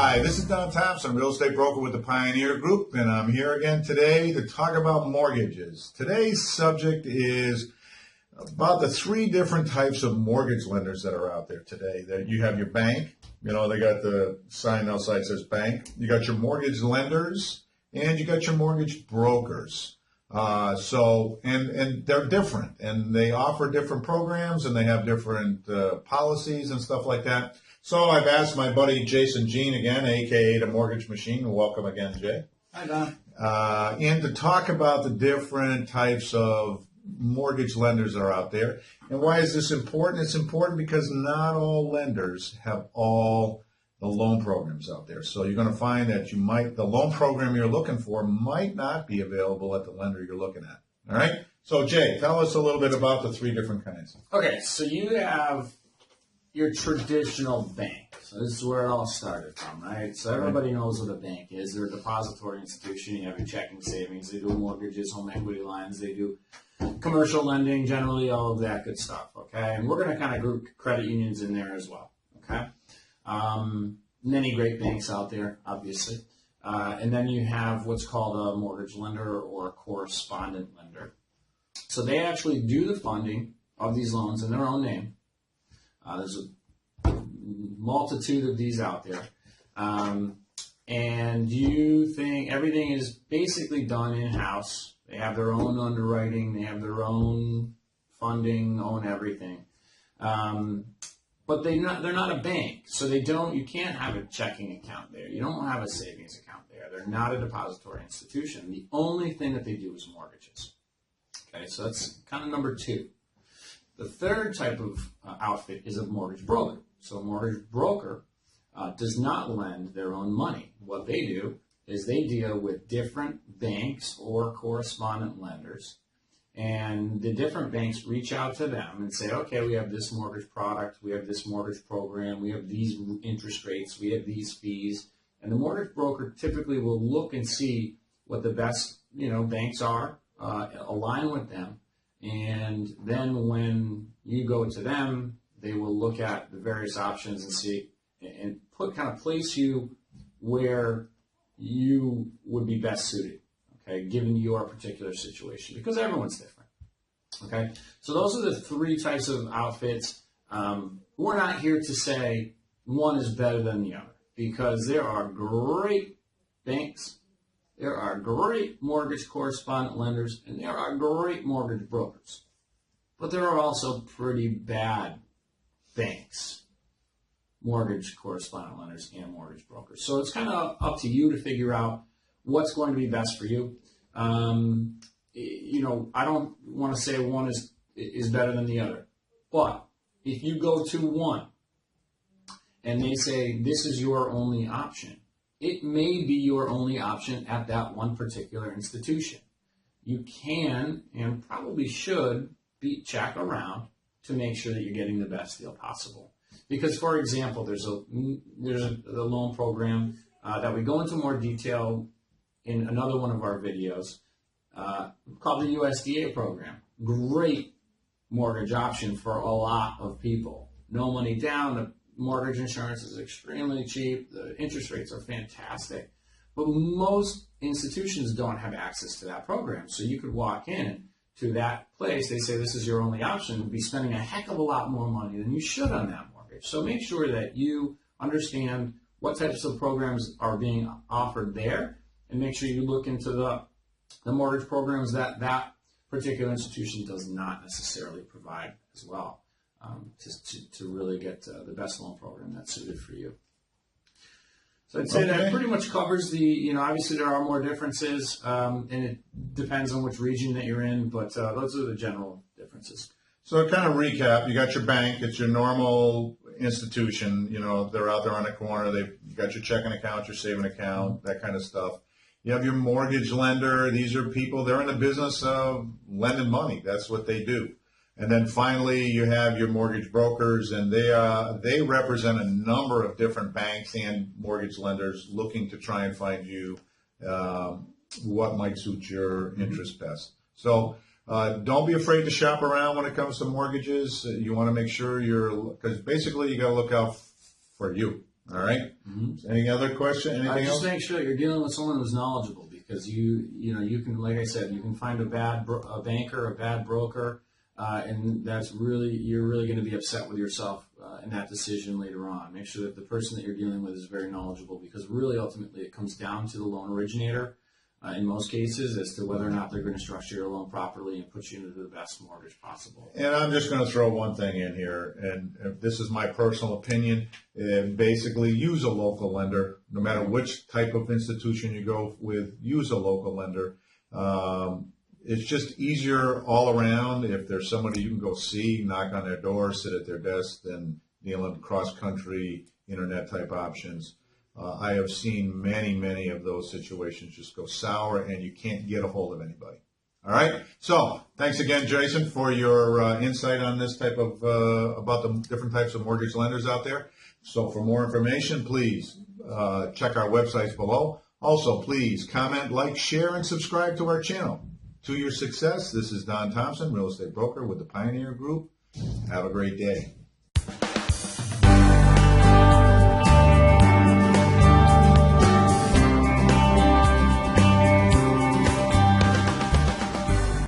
Hi, this is Don Thompson, real estate broker with the Pioneer Group, and I'm here again today to talk about mortgages. Today's subject is about the three different types of mortgage lenders that are out there today. That you have your bank, they got the sign outside that says bank. You got your mortgage lenders, and you got your mortgage brokers. And they're different, and they offer different programs, and they have different policies and stuff like that. So I've asked my buddy Jason Jean again, a.k.a. the Mortgage Machine. Welcome again, Jay. Hi, Don. And to talk about the different types of mortgage lenders that are out there. And why is this important? It's important because not all lenders have all the loan programs out there. So you're going to find that the loan program you're looking for might not be available at the lender you're looking at. All right? So, Jay, tell us a little bit about the three different kinds. Okay, so you have your traditional bank. So this is where it all started from, right? So everybody knows what a bank is. They're a depository institution. You have your checking, savings. They do mortgages, home equity lines. They do commercial lending, generally all of that good stuff, okay? And we're going to kind of group credit unions in there as well, okay? Many great banks out there, obviously. And then you have what's called a mortgage lender or a correspondent lender. So they actually do the funding of these loans in their own name. There's a multitude of these out there. And you think everything is basically done in-house. They have their own underwriting. They have their own funding, own everything. But they're not a bank. So you can't have a checking account there. You don't have a savings account there. They're not a depository institution. The only thing that they do is mortgages. Okay, so that's kind of number two. The third type of outfit is a mortgage broker. So a mortgage broker does not lend their own money. What they do is they deal with different banks or correspondent lenders, and the different banks reach out to them and say, okay, we have this mortgage product, we have this mortgage program, we have these interest rates, we have these fees, and the mortgage broker typically will look and see what the best banks are, align with them. And then when you go to them, they will look at the various options and see and place you where you would be best suited, okay, given your particular situation, because everyone's different, okay? So those are the three types of outfits. We're not here to say one is better than the other, because there are great banks, there are great mortgage correspondent lenders, and there are great mortgage brokers. But there are also pretty bad banks, mortgage correspondent lenders, and mortgage brokers. So it's kind of up to you to figure out what's going to be best for you. I don't want to say one is better than the other. But if you go to one and they say this is your only option, it may be your only option at that one particular institution. You can and probably should check around to make sure that you're getting the best deal possible. Because, for example, there's a loan program that we go into more detail in another one of our videos called the USDA program. Great mortgage option for a lot of people. No money down. The mortgage insurance is extremely cheap. The interest rates are fantastic. But most institutions don't have access to that program. So you could walk in to that place. They say this is your only option. You'll be spending a heck of a lot more money than you should on that mortgage. So make sure that you understand what types of programs are being offered there, and make sure you look into the mortgage programs that particular institution does not necessarily provide as well. To really get the best loan program that's suited for you. So I'd say that pretty much covers obviously there are more differences, and it depends on which region that you're in, but those are the general differences. So to kind of recap, you got your bank, it's your normal institution, they're out there on the corner, you got your checking account, your saving account, that kind of stuff. You have your mortgage lender, these are people, they're in the business of lending money, that's what they do. And then finally, you have your mortgage brokers, and they represent a number of different banks and mortgage lenders looking to try and find you what might suit your interest best. So don't be afraid to shop around when it comes to mortgages. You want to make sure because basically you got to look out for you. All right. Any other question? Anything Just else? make sure you're dealing with someone who's knowledgeable, because you can, like I said, you can find a bad banker, a bad broker, and you're really going to be upset with yourself in that decision later on. Make sure that the person that you're dealing with is very knowledgeable, because really ultimately it comes down to the loan originator in most cases as to whether or not they're going to structure your loan properly and put you into the best mortgage possible. And I'm just going to throw one thing in here, and this is my personal opinion. Basically, use a local lender. No matter which type of institution you go with, use a local lender. It's just easier all around. If there's somebody you can go see, knock on their door, sit at their desk, than dealing cross-country internet-type options. I have seen many of those situations just go sour, and you can't get a hold of anybody. All right. So thanks again, Jason, for your insight on this type of about the different types of mortgage lenders out there. So for more information, please check our websites below. Also, please comment, like, share, and subscribe to our channel. To your success, this is Don Thompson, real estate broker with the Pioneer Group. Have a great day.